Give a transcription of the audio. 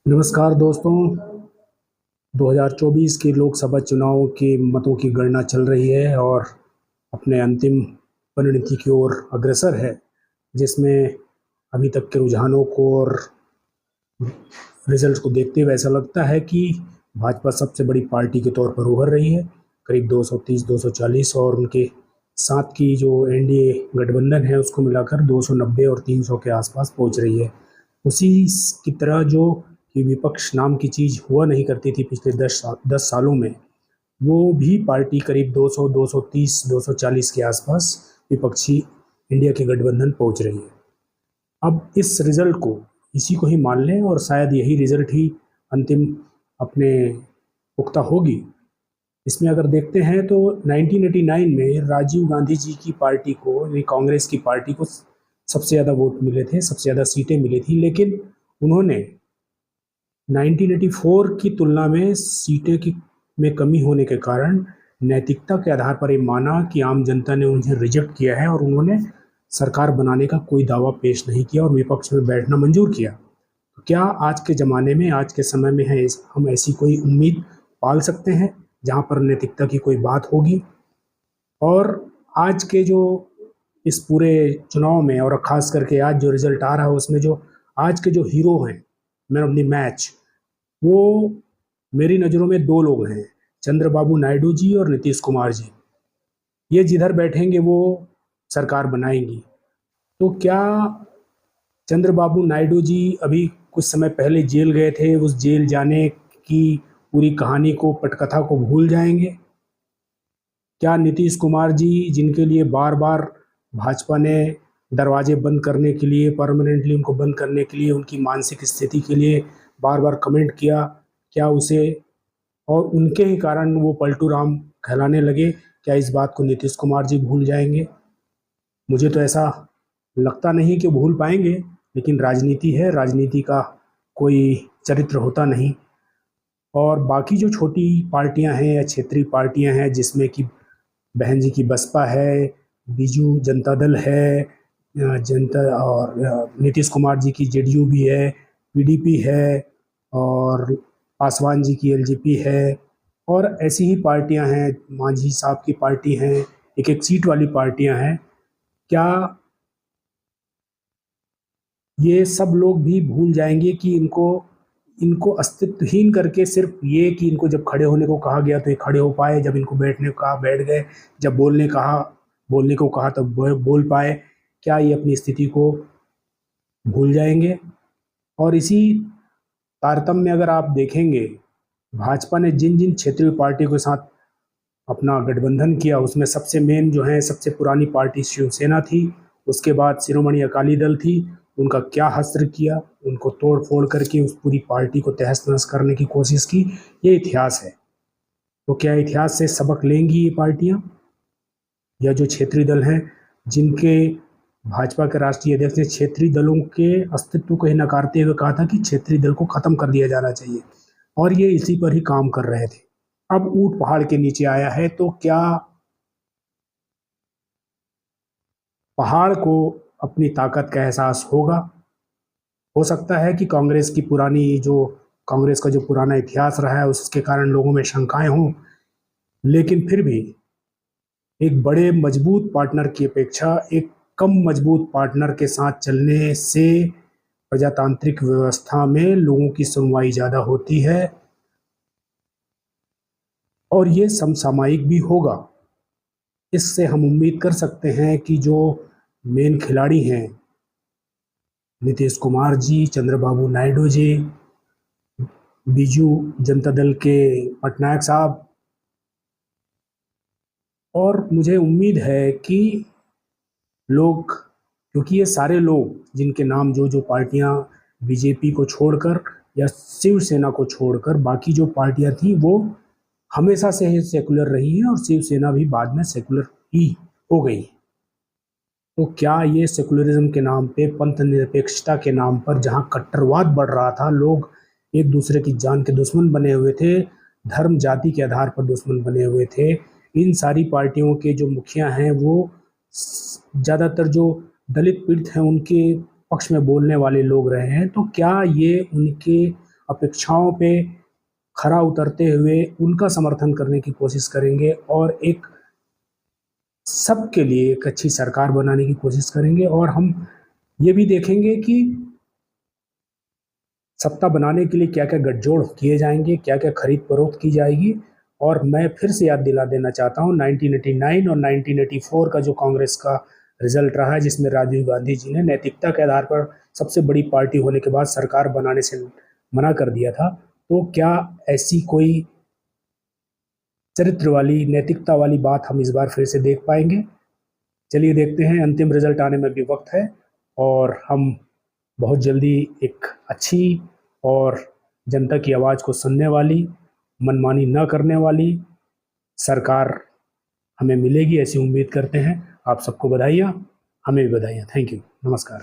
नमस्कार दोस्तों। 2024 के लोकसभा चुनाव के मतों की गणना चल रही है और अपने अंतिम परिणति की ओर अग्रसर है, जिसमें अभी तक के रुझानों को और रिजल्ट को देखते हुए ऐसा लगता है कि भाजपा सबसे बड़ी पार्टी के तौर पर उभर रही है। करीब 230-240 और उनके साथ की जो एनडीए गठबंधन है उसको मिलाकर 290 और 300 के आसपास पहुंच रही है। उसी की तरह जो कि विपक्ष नाम की चीज़ हुआ नहीं करती थी पिछले 10 सालों में, वो भी पार्टी करीब 200, 230, 240 के आसपास विपक्षी इंडिया के गठबंधन पहुंच रही है। अब इस रिजल्ट को इसी को ही मान लें और शायद यही रिजल्ट ही अंतिम अपने पुख्ता होगी। इसमें अगर देखते हैं तो 1989 में राजीव गांधी जी की पार्टी को, यानी कांग्रेस की पार्टी को सबसे ज़्यादा वोट मिले थे, सबसे ज़्यादा सीटें मिली थी, लेकिन उन्होंने 1984 की तुलना में सीटें की में कमी होने के कारण नैतिकता के आधार पर ये माना कि आम जनता ने उन्हें रिजेक्ट किया है और उन्होंने सरकार बनाने का कोई दावा पेश नहीं किया और विपक्ष में बैठना मंजूर किया। तो क्या आज के ज़माने में, आज के समय में है हम ऐसी कोई उम्मीद पाल सकते हैं जहाँ पर नैतिकता की कोई बात होगी? और आज के जो इस पूरे चुनाव में और ख़ास करके आज जो रिजल्ट आ रहा है उसमें जो आज के जो हीरो हैं, मैन ऑफ द मैच, वो मेरी नज़रों में दो लोग हैं, चंद्रबाबू नायडू जी और नीतीश कुमार जी। ये जिधर बैठेंगे वो सरकार बनाएंगी। तो क्या चंद्रबाबू नायडू जी अभी कुछ समय पहले जेल गए थे, उस जेल जाने की पूरी कहानी को, पटकथा को भूल जाएंगे? क्या नीतीश कुमार जी, जिनके लिए बार बार भाजपा ने दरवाजे बंद करने के लिए, परमानेंटली उनको बंद करने के लिए, उनकी मानसिक स्थिति के लिए बार बार कमेंट किया, क्या उसे और उनके ही कारण वो पलटू राम कहलाने लगे, क्या इस बात को नीतीश कुमार जी भूल जाएंगे? मुझे तो ऐसा लगता नहीं कि भूल पाएंगे, लेकिन राजनीति है, राजनीति का कोई चरित्र होता नहीं। और बाकी जो छोटी पार्टियां हैं या क्षेत्रीय पार्टियां हैं, जिसमें कि बहन जी की बसपा है, बीजू जनता दल है, जनता और नीतीश कुमार जी की जेडीयू भी है, पीडीपी है और पासवान जी की एलजेपी है, और ऐसी ही पार्टियां हैं, मांझी साहब की पार्टी हैं, एक एक सीट वाली पार्टियां हैं। क्या ये सब लोग भी भूल जाएंगे कि इनको इनको अस्तित्वहीन करके सिर्फ ये कि इनको जब खड़े होने को कहा गया तो ये खड़े हो पाए, जब इनको बैठने को कहा बैठ गए, जब बोलने को कहा तब बोल पाए? क्या ये अपनी स्थिति को भूल जाएंगे? और इसी तारतम्य में अगर आप देखेंगे, भाजपा ने जिन जिन क्षेत्रीय पार्टियों के साथ अपना गठबंधन किया, उसमें सबसे मेन जो है, सबसे पुरानी पार्टी शिवसेना थी, उसके बाद शिरोमणि अकाली दल थी। उनका क्या हश्र किया, उनको तोड़ फोड़ करके उस पूरी पार्टी को तहस नहस करने की कोशिश की, ये इतिहास है। तो क्या इतिहास से सबक लेंगी ये पार्टियां, या जो क्षेत्रीय दल हैं, जिनके भाजपा के राष्ट्रीय अध्यक्ष ने क्षेत्रीय दलों के अस्तित्व को ही नकारते हुए कहा था कि क्षेत्रीय दल को खत्म कर दिया जाना चाहिए, और ये इसी पर ही काम कर रहे थे। अब ऊंट पहाड़ के नीचे आया है, तो क्या पहाड़ को अपनी ताकत का एहसास होगा? हो सकता है कि कांग्रेस का जो पुराना इतिहास रहा है उसके कारण लोगों में शंकाएं हों, लेकिन फिर भी एक बड़े मजबूत पार्टनर की अपेक्षा एक कम मजबूत पार्टनर के साथ चलने से प्रजातांत्रिक व्यवस्था में लोगों की सुनवाई ज़्यादा होती है और ये समसामयिक भी होगा। इससे हम उम्मीद कर सकते हैं कि जो मेन खिलाड़ी हैं, नीतीश कुमार जी, चंद्रबाबू नायडू जी, बीजू जनता दल के पटनायक साहब, और मुझे उम्मीद है कि लोग, क्योंकि ये सारे लोग जिनके नाम, जो जो पार्टियां बीजेपी को छोड़कर या शिवसेना को छोड़कर बाकी जो पार्टियां थी, वो हमेशा से ही सेकुलर रही हैं और शिवसेना भी बाद में सेकुलर ही हो गई। तो क्या ये सेकुलरिज्म के नाम पे, पंथ निरपेक्षता के नाम पर, जहां कट्टरवाद बढ़ रहा था, लोग एक दूसरे की जान के दुश्मन बने हुए थे, धर्म जाति के आधार पर दुश्मन बने हुए थे, इन सारी पार्टियों के जो मुखिया हैं वो ज़्यादातर जो दलित पीड़ित हैं उनके पक्ष में बोलने वाले लोग रहे हैं, तो क्या ये उनके अपेक्षाओं पे खरा उतरते हुए उनका समर्थन करने की कोशिश करेंगे और एक सबके लिए एक अच्छी सरकार बनाने की कोशिश करेंगे। और हम ये भी देखेंगे कि सत्ता बनाने के लिए क्या क्या गठजोड़ किए जाएंगे, क्या क्या खरीद फरोख्त की जाएगी। और मैं फिर से याद दिला देना चाहता हूँ 1989 और 1984 का जो कांग्रेस का रिजल्ट रहा है, जिसमें राजीव गांधी जी ने नैतिकता के आधार पर सबसे बड़ी पार्टी होने के बाद सरकार बनाने से मना कर दिया था। तो क्या ऐसी कोई चरित्र वाली, नैतिकता वाली बात हम इस बार फिर से देख पाएंगे? चलिए देखते हैं, अंतिम रिजल्ट आने में भी वक्त है और हम बहुत जल्दी एक अच्छी और जनता की आवाज़ को सुनने वाली, मनमानी न करने वाली सरकार हमें मिलेगी, ऐसी उम्मीद करते हैं। आप सबको बधाइयाँ, हमें भी बधाइयाँ। थैंक यू, नमस्कार।